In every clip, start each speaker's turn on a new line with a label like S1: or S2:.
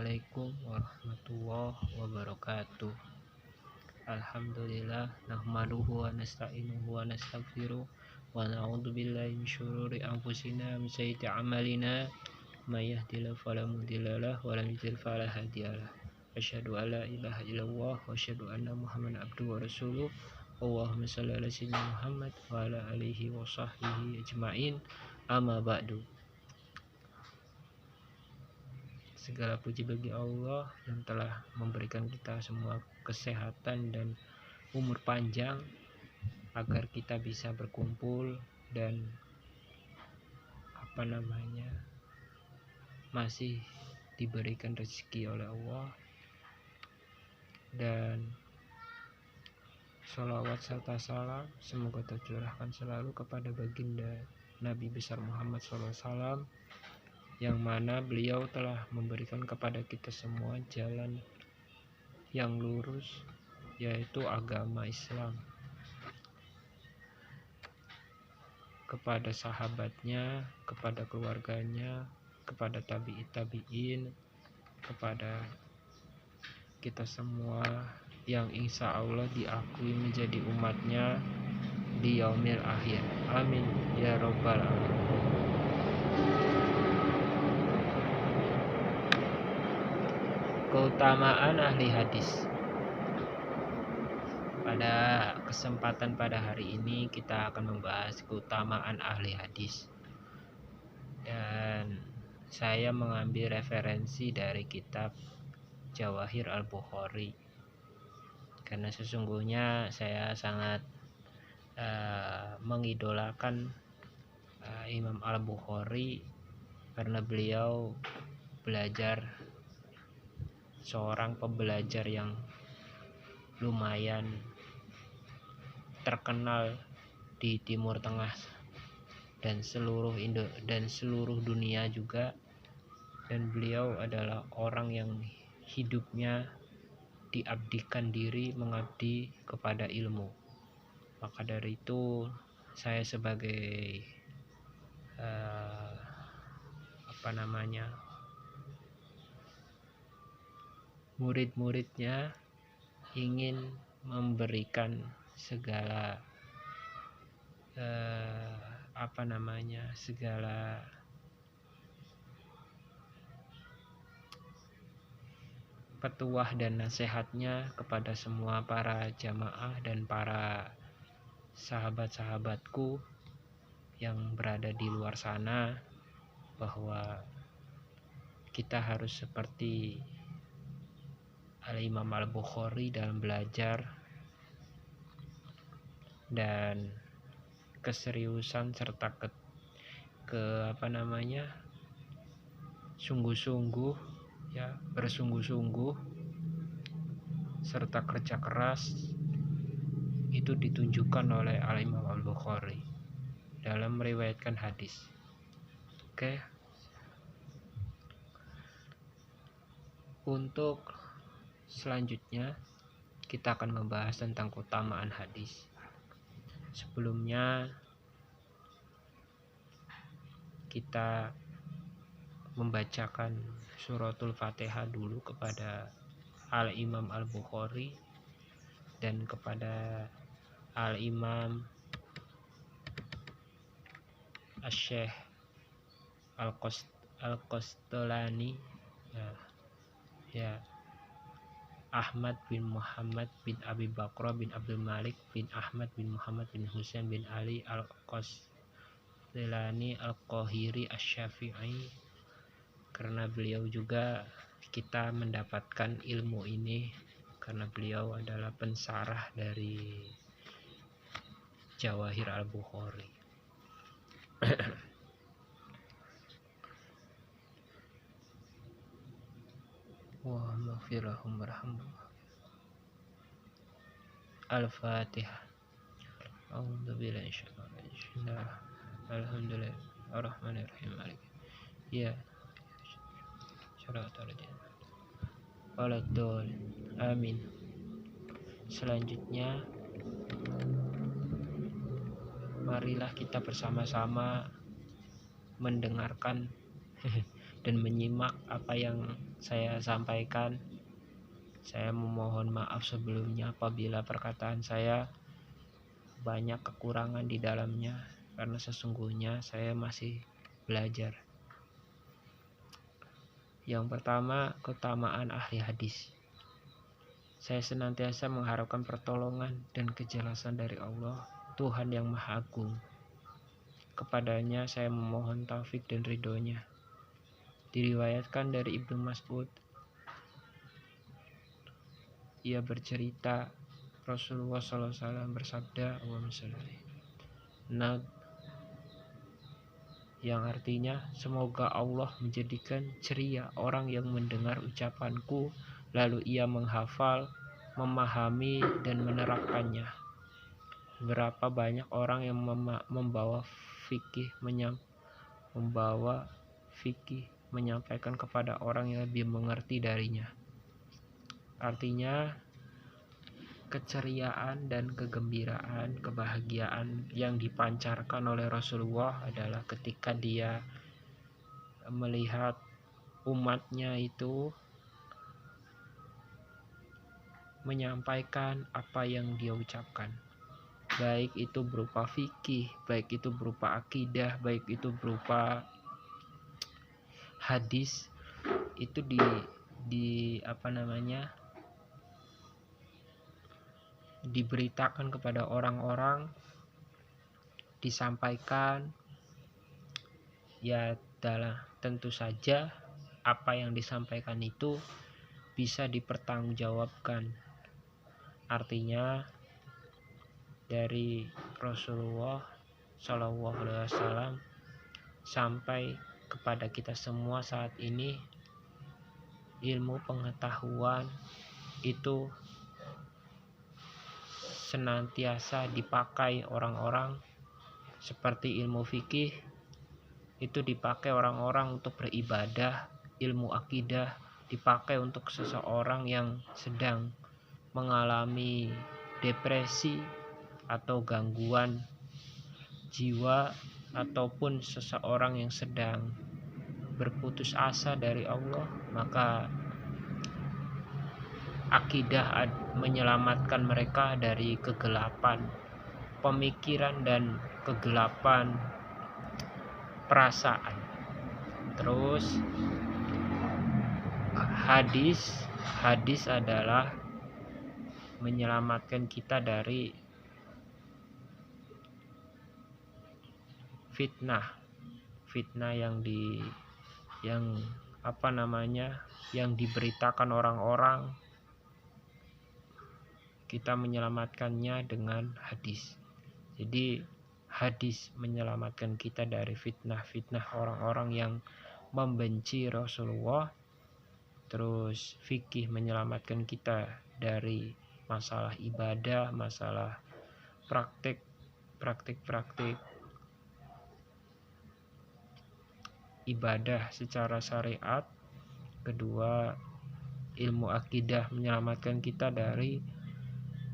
S1: Assalamualaikum warahmatullahi wabarakatuh. Alhamdulillah nahmaduhu wa nasta'inuhu wa nastaghfiruh wa na'udzu billahi min syururi anfusina min sayyiati a'malina may yahdihillahu fala mudhillalah wa lam yudhlil fala hadiyalah. Asyhadu an la ilaha illallah wa asyhadu anna Muhammadan abduhu wa rasuluh. Allahumma shalli ala sayyidina Muhammad wa ala alihi wa sahbihi ajmain. Amma ba'du. Segala puji bagi Allah yang telah memberikan kita semua kesehatan dan umur panjang agar kita bisa berkumpul dan masih diberikan rezeki oleh Allah. Dan sholawat serta salam semoga tercurahkan selalu kepada baginda Nabi besar Muhammad SAW, yang mana beliau telah memberikan kepada kita semua jalan yang lurus, yaitu agama Islam. Kepada sahabatnya, kepada keluarganya, kepada tabi'in, kepada kita semua yang insya Allah diakui menjadi umatnya di yaumil akhir. Amin ya robbal alamin. Keutamaan ahli hadis. Pada kesempatan pada hari ini kita akan membahas keutamaan ahli hadis. Dan saya mengambil referensi dari kitab Jawahir Al-Bukhari, karena sesungguhnya saya sangat mengidolakan Imam Al-Bukhari, karena beliau seorang pembelajar yang lumayan terkenal di Timur Tengah dan seluruh dunia juga. Dan beliau adalah orang yang hidupnya diabdikan diri mengabdi kepada ilmu. Maka dari itu saya sebagai murid-muridnya ingin memberikan segala petuah dan nasihatnya kepada semua para jamaah dan para sahabat-sahabatku yang berada di luar sana, bahwa kita harus seperti Al-Imam Al-Bukhari dalam belajar, dan keseriusan serta bersungguh-sungguh serta kerja keras itu ditunjukkan oleh Al-Imam Al-Bukhari dalam meriwayatkan hadis. Oke. Untuk selanjutnya kita akan membahas tentang keutamaan hadis. Sebelumnya kita membacakan suratul Fatihah dulu kepada Al-Imam Al-Bukhari dan kepada Al-Imam Asy-Syaikh Al-Qastalani, Ahmad bin Muhammad bin Abi Bakr bin Abdul Malik bin Ahmad bin Muhammad bin Husain bin Ali Al-Qastalani Al-Qahiri Asy-Syafi'i, karena beliau juga kita mendapatkan ilmu ini karena beliau adalah pensarah dari Jawahir Al-Bukhari. Wa maghfirahum warhamhum. Al-Fatihah. A'udzu billahi minasyaitonir rajim. Alhamdulillah arrahmanir rahim. Ya. Syaratul jannah. Waladul. Amin. Selanjutnya marilah kita bersama-sama mendengarkan dan menyimak apa yang saya sampaikan. Saya memohon maaf sebelumnya apabila perkataan saya banyak kekurangan di dalamnya, karena sesungguhnya saya masih belajar. Yang pertama, keutamaan ahli hadis. Saya senantiasa mengharapkan pertolongan dan kejelasan dari Allah, Tuhan yang Maha Agung. Kepadanya saya memohon taufik dan ridhonya. Diriwayatkan dari Ibnu Mas'ud, ia bercerita Rasulullah SAW bersabda, yang artinya, semoga Allah menjadikan ceria orang yang mendengar ucapanku, lalu ia menghafal, memahami, dan menerapkannya. Berapa banyak orang yang membawa fikih menyampaikan kepada orang yang lebih mengerti darinya. Artinya, keceriaan dan kegembiraan, kebahagiaan yang dipancarkan oleh Rasulullah adalah ketika dia melihat umatnya itu menyampaikan apa yang dia ucapkan, baik itu berupa fikih, baik itu berupa akidah, baik itu berupa hadis, itu diberitakan kepada orang-orang, disampaikan. Ya, tentu saja apa yang disampaikan itu bisa dipertanggungjawabkan. Artinya dari Rasulullah SAW sampai kepada kita semua saat ini, ilmu pengetahuan itu senantiasa dipakai orang-orang. Seperti ilmu fikih itu dipakai orang-orang untuk beribadah, ilmu akidah dipakai untuk seseorang yang sedang mengalami depresi atau gangguan jiwa, ataupun seseorang yang sedang berputus asa dari Allah, maka akidah menyelamatkan mereka dari kegelapan pemikiran dan kegelapan perasaan. Terus hadis adalah menyelamatkan kita dari fitnah yang diberitakan orang-orang. Kita menyelamatkannya dengan hadis. Jadi hadis menyelamatkan kita dari fitnah orang-orang yang membenci Rasulullah. Terus fikih menyelamatkan kita dari masalah ibadah, masalah praktik ibadah secara syariat. Kedua, ilmu akidah menyelamatkan kita dari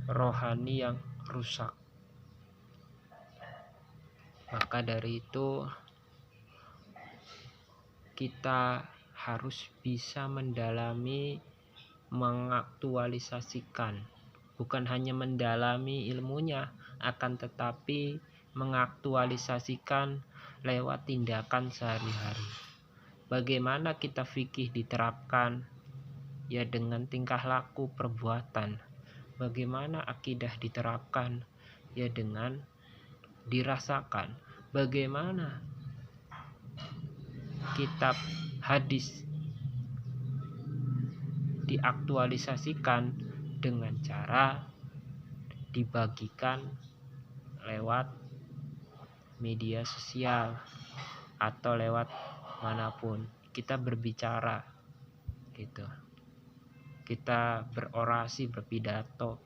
S1: rohani yang rusak. Maka dari itu kita harus bisa mendalami, mengaktualisasikan, bukan hanya mendalami ilmunya, akan tetapi mengaktualisasikan lewat tindakan sehari-hari. Bagaimana kita fikih diterapkan? Ya, dengan tingkah laku perbuatan. Bagaimana akidah diterapkan? Ya, dengan dirasakan. Bagaimana kitab hadis diaktualisasikan? Dengan cara dibagikan lewat media sosial atau lewat manapun kita berbicara gitu, kita berorasi, berpidato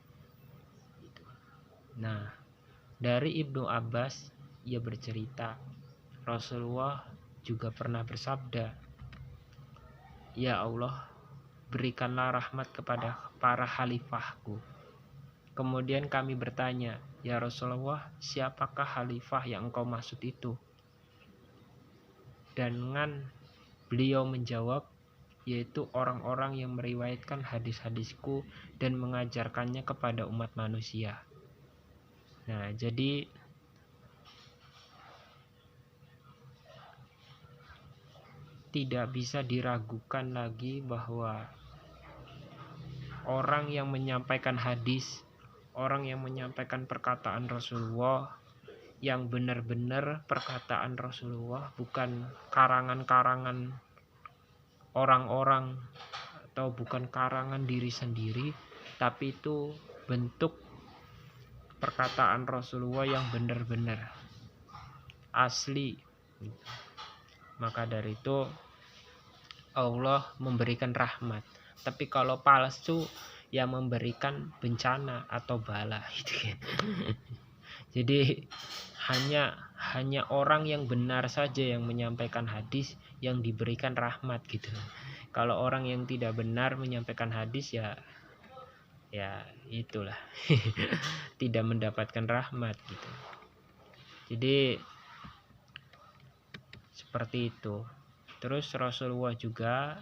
S1: gitu. Nah, dari Ibnu Abbas, ia bercerita Rasulullah juga pernah bersabda, ya Allah, berikanlah rahmat kepada para khalifahku. Kemudian kami bertanya, ya Rasulullah, siapakah khalifah yang engkau maksud itu? Dengan beliau menjawab, yaitu orang-orang yang meriwayatkan hadis-hadisku dan mengajarkannya kepada umat manusia. Nah, jadi tidak bisa diragukan lagi bahwa orang yang menyampaikan hadis, orang yang menyampaikan perkataan Rasulullah, yang benar-benar perkataan Rasulullah, bukan karangan-karangan orang-orang atau bukan karangan diri sendiri, tapi itu bentuk perkataan Rasulullah yang benar-benar asli. Maka dari itu Allah memberikan rahmat. Tapi kalau palsu, yang memberikan bencana atau bala gitu kan. Jadi hanya orang yang benar saja yang menyampaikan hadis yang diberikan rahmat gitu. Kalau orang yang tidak benar menyampaikan hadis ya itulah tidak mendapatkan rahmat gitu. Jadi seperti itu. Terus Rasulullah juga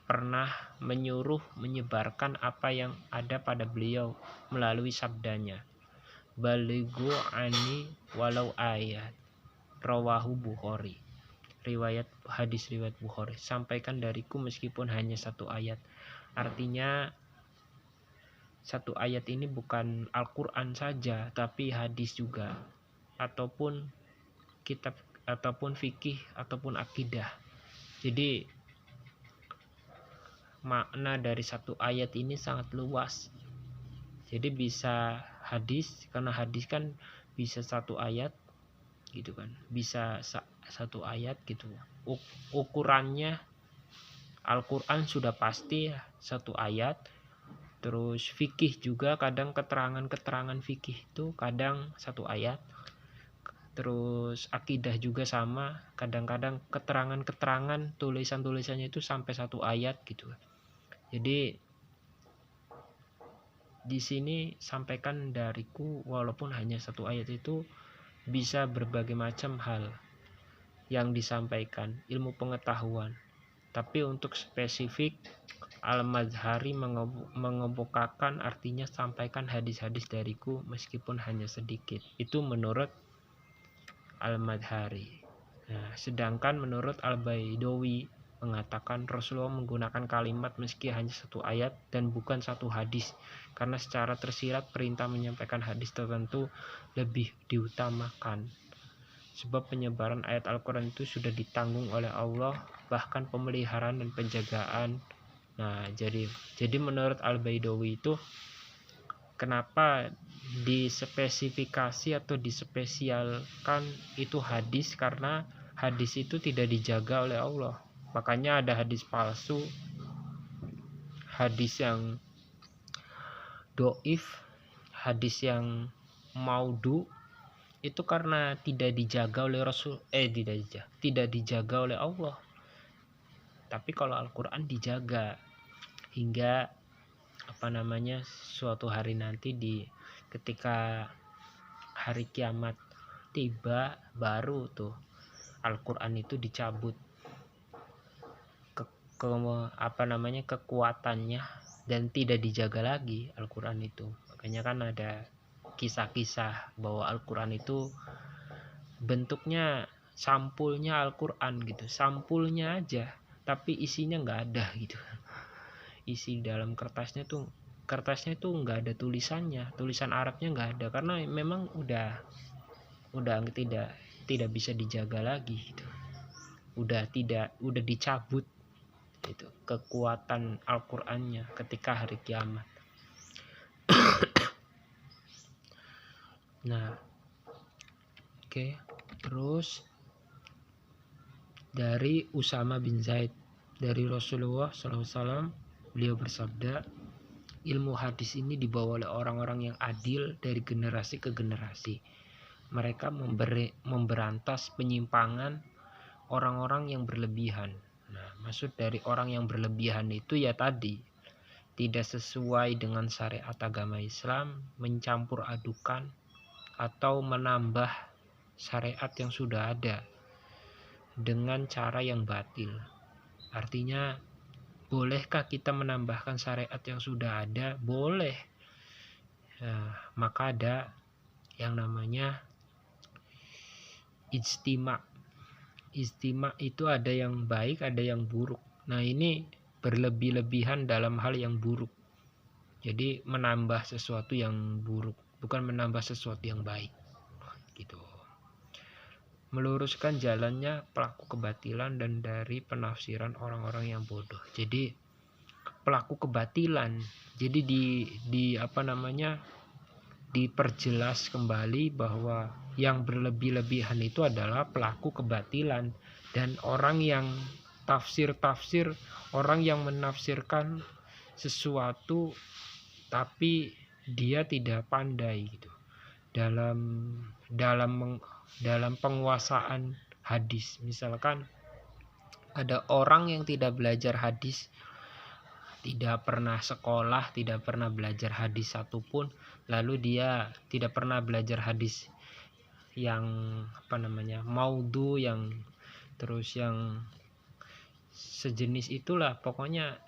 S1: pernah menyuruh menyebarkan apa yang ada pada beliau melalui sabdanya, balighu ani walau ayat, rawahu Bukhari. Hadis riwayat Bukhari. Sampaikan dariku meskipun hanya satu ayat. Artinya satu ayat ini bukan Al-Quran saja, tapi hadis juga, ataupun kitab, ataupun fikih, ataupun akidah. Jadi makna dari satu ayat ini sangat luas. Jadi bisa hadis, karena hadis kan bisa satu ayat gitu kan, bisa satu ayat gitu. Ukurannya Al-Quran sudah pasti satu ayat. Terus fikih juga kadang keterangan fikih itu kadang satu ayat. Terus akidah juga sama, kadang-kadang keterangan tulisannya itu sampai satu ayat gitu. Jadi di sini sampaikan dariku walaupun hanya satu ayat itu bisa berbagai macam hal yang disampaikan, ilmu pengetahuan. Tapi untuk spesifik Al-Mazhari mengemukakan artinya sampaikan hadis-hadis dariku meskipun hanya sedikit. Itu menurut Al-Mazhari. Nah, sedangkan menurut Al-Baidawi mengatakan Rasulullah menggunakan kalimat meski hanya satu ayat dan bukan satu hadis, karena secara tersirat perintah menyampaikan hadis tertentu lebih diutamakan, sebab penyebaran ayat Al-Quran itu sudah ditanggung oleh Allah, bahkan pemeliharaan dan penjagaan. Nah, jadi menurut Al-Baidawi itu kenapa dispesifikasi atau dispesialkan itu hadis, karena hadis itu tidak dijaga oleh Allah. Makanya ada hadis palsu, hadis yang doif, hadis yang maudhu, itu karena tidak dijaga oleh Rasul, tidak dijaga oleh Allah. Tapi kalau Al-Quran dijaga hingga suatu hari nanti ketika hari kiamat tiba, baru tuh Al-Quran itu dicabut kekuatannya dan tidak dijaga lagi Al-Quran itu. Makanya kan ada kisah-kisah bahwa Al-Quran itu bentuknya sampulnya Al-Quran gitu, sampulnya aja, tapi isinya nggak ada gitu. Isi dalam kertasnya tuh nggak ada tulisannya, tulisan Arabnya nggak ada, karena memang udah tidak bisa dijaga lagi gitu. Udah dicabut itu kekuatan Al-Qur'annya ketika hari kiamat. Nah, oke. Terus dari Usama bin Zaid, dari Rasulullah SAW, beliau bersabda, ilmu hadis ini dibawa oleh orang-orang yang adil dari generasi ke generasi. Mereka memberantas penyimpangan orang-orang yang berlebihan. Nah, maksud dari orang yang berlebihan itu ya tadi, tidak sesuai dengan syariat agama Islam, mencampur adukan atau menambah syariat yang sudah ada dengan cara yang batil. Artinya, bolehkah kita menambahkan syariat yang sudah ada? Boleh. Maka ada yang namanya ijtima. Ijtima itu ada yang baik, ada yang buruk. Nah, ini berlebih-lebihan dalam hal yang buruk. Jadi menambah sesuatu yang buruk, bukan menambah sesuatu yang baik. Gitu. Meluruskan jalannya pelaku kebatilan dan dari penafsiran orang-orang yang bodoh. Jadi pelaku kebatilan, jadi diperjelas kembali bahwa yang berlebih-lebihan itu adalah pelaku kebatilan dan orang yang tafsir-tafsir, orang yang menafsirkan sesuatu tapi dia tidak pandai gitu dalam penguasaan hadis. Misalkan ada orang yang tidak belajar hadis, tidak pernah sekolah, tidak pernah belajar hadis satupun, lalu dia tidak pernah belajar hadis yang maudhu, yang terus yang sejenis itulah, pokoknya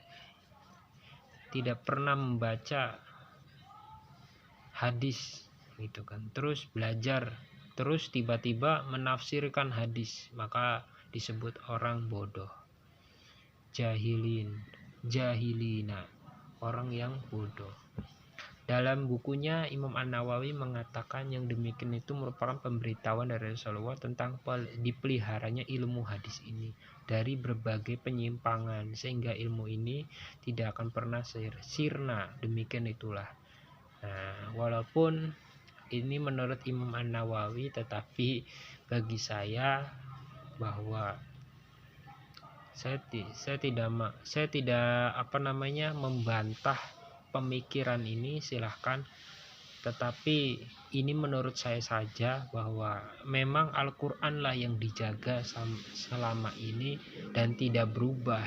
S1: tidak pernah membaca hadis gitu kan, terus belajar, terus tiba-tiba menafsirkan hadis, maka disebut orang bodoh, jahilina, orang yang bodoh. Dalam bukunya Imam An-Nawawi mengatakan yang demikian itu merupakan pemberitahuan dari Rasulullah tentang dipeliharanya ilmu hadis ini dari berbagai penyimpangan, sehingga ilmu ini tidak akan pernah sirna. Demikian itulah. Nah, walaupun ini menurut Imam An-Nawawi, tetapi bagi saya bahwa saya tidak membantah pemikiran ini, silahkan, tetapi ini menurut saya saja bahwa memang Al-Quran lah yang dijaga selama ini dan tidak berubah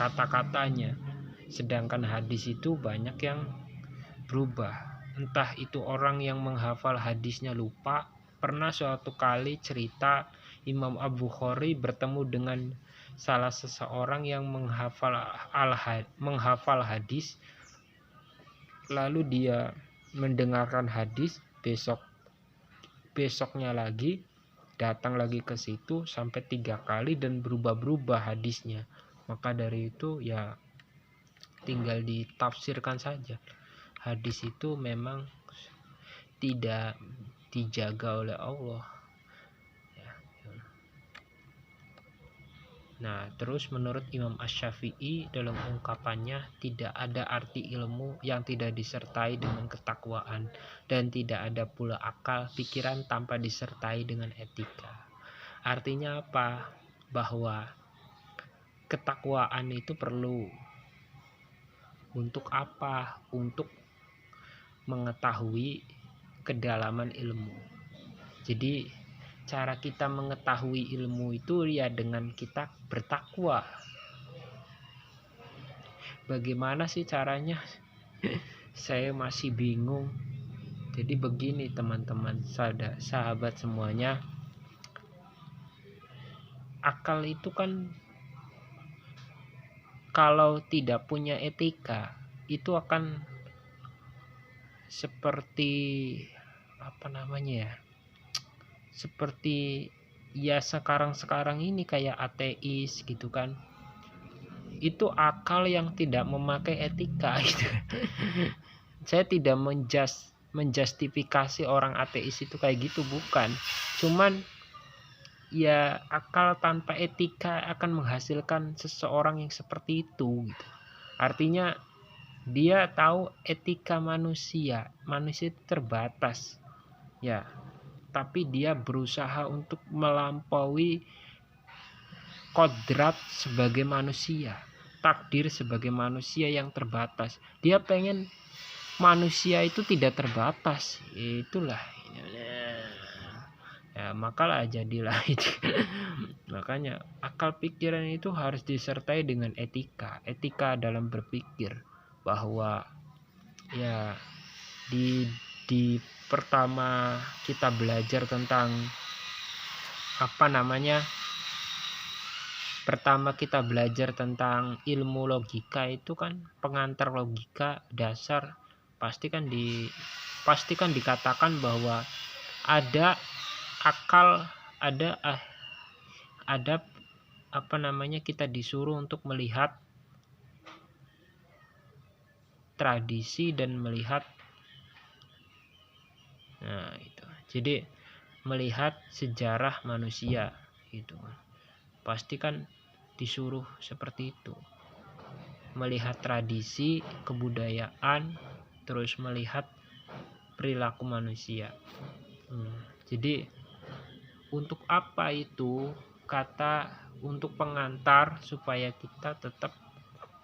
S1: kata-katanya, sedangkan hadis itu banyak yang berubah. Entah itu orang yang menghafal hadisnya lupa. Pernah suatu kali cerita Imam Al-Bukhari bertemu dengan salah seseorang yang menghafal hadis, lalu dia mendengarkan hadis, besoknya lagi datang lagi ke situ sampai 3 kali dan berubah-berubah hadisnya. Maka dari itu ya tinggal ditafsirkan saja. Hadis itu memang tidak dijaga oleh Allah. Nah, terus menurut Imam Asy-Syafi'i dalam ungkapannya, tidak ada arti ilmu yang tidak disertai dengan ketakwaan, dan tidak ada pula akal pikiran tanpa disertai dengan etika. Artinya apa? Bahwa ketakwaan itu perlu. Untuk apa? Untuk mengetahui kedalaman ilmu. Jadi cara kita mengetahui ilmu itu ya dengan kita bertakwa. Bagaimana sih caranya? Saya masih bingung. Jadi begini teman-teman, sahabat semuanya, akal itu kan kalau tidak punya etika itu akan seperti seperti ya sekarang ini kayak ateis gitu kan. Itu akal yang tidak memakai etika gitu. Saya tidak menjustifikasi orang ateis itu kayak gitu, bukan. Cuman ya akal tanpa etika akan menghasilkan seseorang yang seperti itu gitu. Artinya dia tahu etika manusia itu terbatas ya, tapi dia berusaha untuk melampaui kodrat sebagai manusia, takdir sebagai manusia yang terbatas. Dia pengen manusia itu tidak terbatas. Itulah ya, makalah jadilah itu. Makanya akal pikiran itu harus disertai dengan etika dalam berpikir, bahwa ya di pertama kita belajar tentang pertama kita belajar tentang ilmu logika itu kan pengantar logika dasar, pastikan dikatakan bahwa ada akal, ada kita disuruh untuk melihat tradisi dan melihat itu. Jadi melihat sejarah manusia gitu. Pasti kan disuruh seperti itu. Melihat tradisi, kebudayaan, terus melihat perilaku manusia. Jadi untuk apa itu kata untuk pengantar supaya kita tetap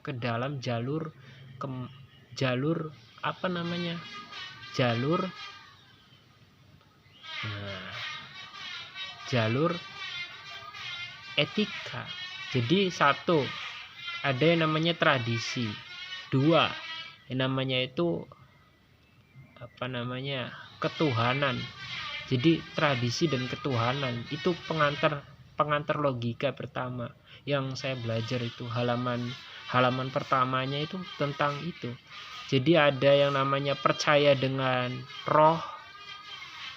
S1: ke dalam jalur jalur etika. Jadi satu, ada yang namanya tradisi. Dua, yang namanya itu ketuhanan. Jadi tradisi dan ketuhanan itu pengantar logika pertama yang saya belajar itu halaman pertamanya itu tentang itu. Jadi ada yang namanya percaya dengan roh,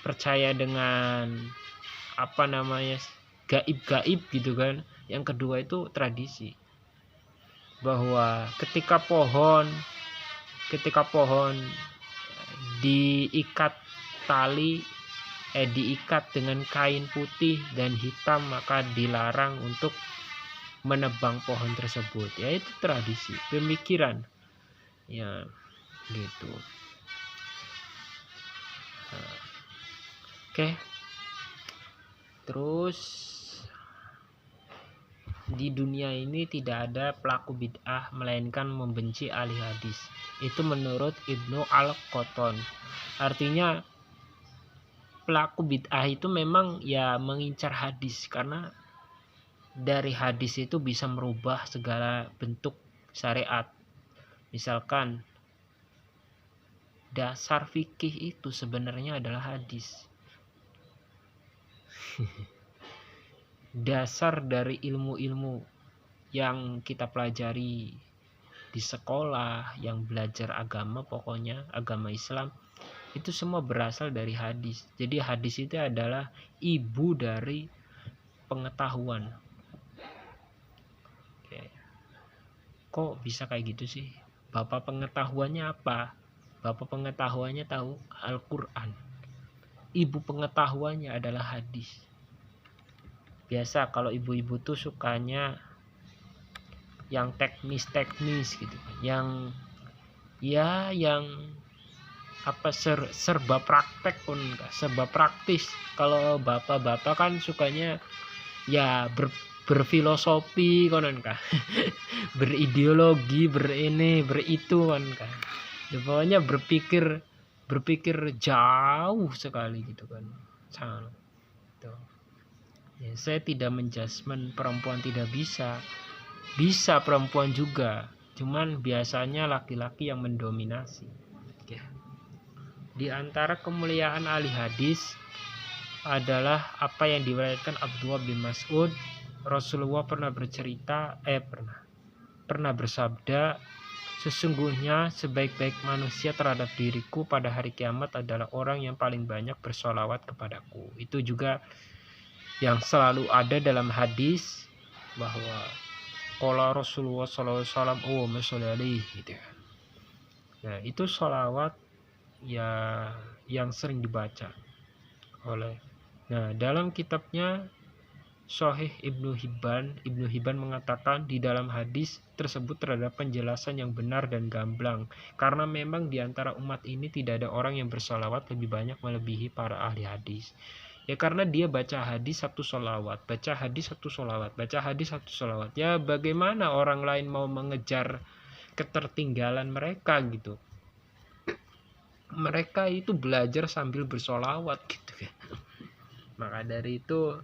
S1: percaya dengan gaib gitu kan. Yang kedua itu tradisi, bahwa ketika pohon diikat dengan kain putih dan hitam, maka dilarang untuk menebang pohon tersebut. Ya itu tradisi, pemikiran ya gitu. Oke. Terus di dunia ini tidak ada pelaku bid'ah melainkan membenci ahli hadis. Itu menurut Ibnu Al-Qotton. Artinya pelaku bid'ah itu memang ya mengincar hadis, karena dari hadis itu bisa merubah segala bentuk syariat. Misalkan dasar fikih itu sebenarnya adalah hadis. Dasar dari ilmu-ilmu yang kita pelajari di sekolah, yang belajar agama, pokoknya agama Islam, itu semua berasal dari hadis. Jadi hadis itu adalah ibu dari pengetahuan. Oke. Kok bisa kayak gitu sih? Bapak pengetahuannya apa? Bapak pengetahuannya tahu Al-Quran. Ibu pengetahuannya adalah hadis. Biasa kalau ibu-ibu tuh sukanya yang teknis gitu, yang serba praktek pun enggak, serba praktis. Kalau bapak-bapak kan sukanya ya berfilosofi konon kah. Berideologi, beritu kan kah. Ya, pokoknya berpikir jauh sekali gitu kan. Gitu. Ya, saya tidak menjudgment perempuan tidak bisa perempuan juga, cuman biasanya laki-laki yang mendominasi. Oke. Di antara kemuliaan ahli hadis adalah apa yang diriwayatkan Abdullah bin Mas'ud. Rasulullah pernah bersabda, sesungguhnya sebaik-baik manusia terhadap diriku pada hari kiamat adalah orang yang paling banyak bersolawat kepadaku. Itu juga yang selalu ada dalam hadis, bahwa qala Rasulullah sallallahu alaihi wasallam Allahumma sholli alaihi gitu. Nah, itu sholawat ya yang sering dibaca oleh. Nah, dalam kitabnya Sahih Ibnu Hibban mengatakan di dalam hadis tersebut terdapat penjelasan yang benar dan gamblang, karena memang di antara umat ini tidak ada orang yang bersolawat lebih banyak melebihi para ahli hadis. Ya karena dia baca hadis satu solawat, baca hadis satu solawat. Ya bagaimana orang lain mau mengejar ketertinggalan mereka gitu. Mereka itu belajar sambil bersolawat gitu ya. Maka dari itu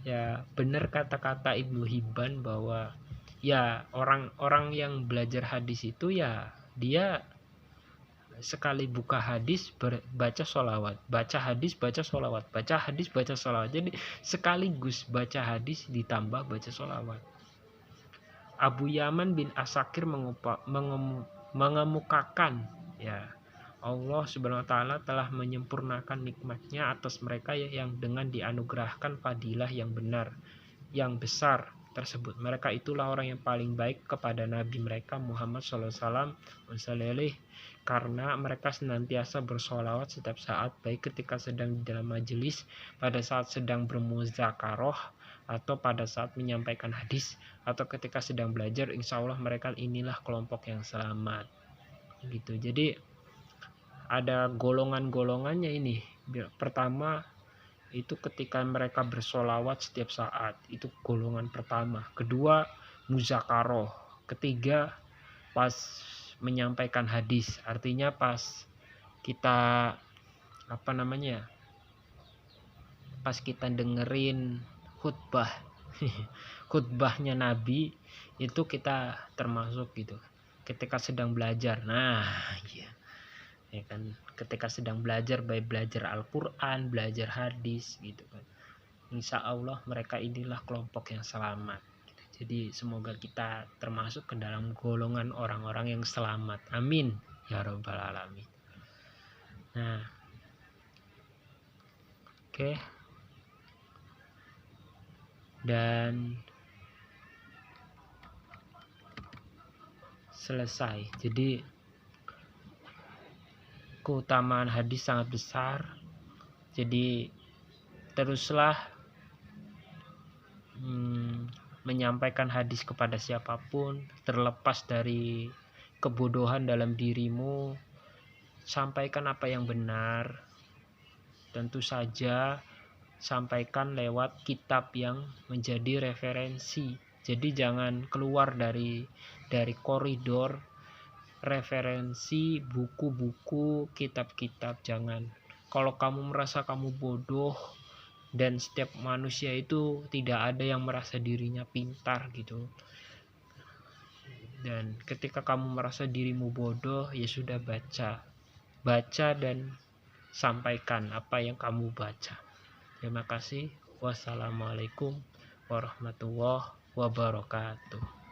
S1: ya benar kata-kata Ibnu Hibban bahwa ya orang-orang yang belajar hadis itu ya dia sekali buka hadis baca sholawat, baca hadis baca sholawat, baca hadis baca sholawat. Jadi sekaligus baca hadis ditambah baca sholawat. Abu Yaman bin Asakir mengemukakan, ya, Allah Subhanahu wa taala telah menyempurnakan nikmatnya atas mereka yang dengan dianugerahkan fadilah yang benar, yang besar tersebut. Mereka itulah orang yang paling baik kepada Nabi mereka Muhammad SAW, karena mereka senantiasa bersolawat setiap saat, baik ketika sedang di dalam majelis, pada saat sedang bermuzakaroh, atau pada saat menyampaikan hadis, atau ketika sedang belajar. Insya Allah mereka inilah kelompok yang selamat. Gitu. Jadi ada golongan-golongannya ini. Pertama itu ketika mereka bersolawat setiap saat, itu golongan pertama. Kedua muzakaroh. Ketiga pas menyampaikan hadis, artinya pas kita pas kita dengerin khutbah khutbahnya Nabi, itu kita termasuk gitu. Ketika sedang belajar, nah iya, ya kan, ketika sedang belajar, baik belajar Al-Quran, belajar hadis gitu kan, insya Allah mereka inilah kelompok yang selamat. Jadi semoga kita termasuk ke dalam golongan orang-orang yang selamat, amin ya rabbal alamin. Nah, oke. Dan selesai. Jadi keutamaan hadis sangat besar. Jadi teruslah menyampaikan hadis kepada siapapun, terlepas dari kebodohan dalam dirimu. Sampaikan apa yang benar. Tentu saja sampaikan lewat kitab yang menjadi referensi. Jadi jangan keluar dari koridor referensi buku-buku, kitab-kitab, jangan. Kalau kamu merasa kamu bodoh, dan setiap manusia itu tidak ada yang merasa dirinya pintar gitu. Dan ketika kamu merasa dirimu bodoh, ya sudah, baca dan sampaikan apa yang kamu baca. Terima kasih. Wassalamualaikum warahmatullahi wabarakatuh.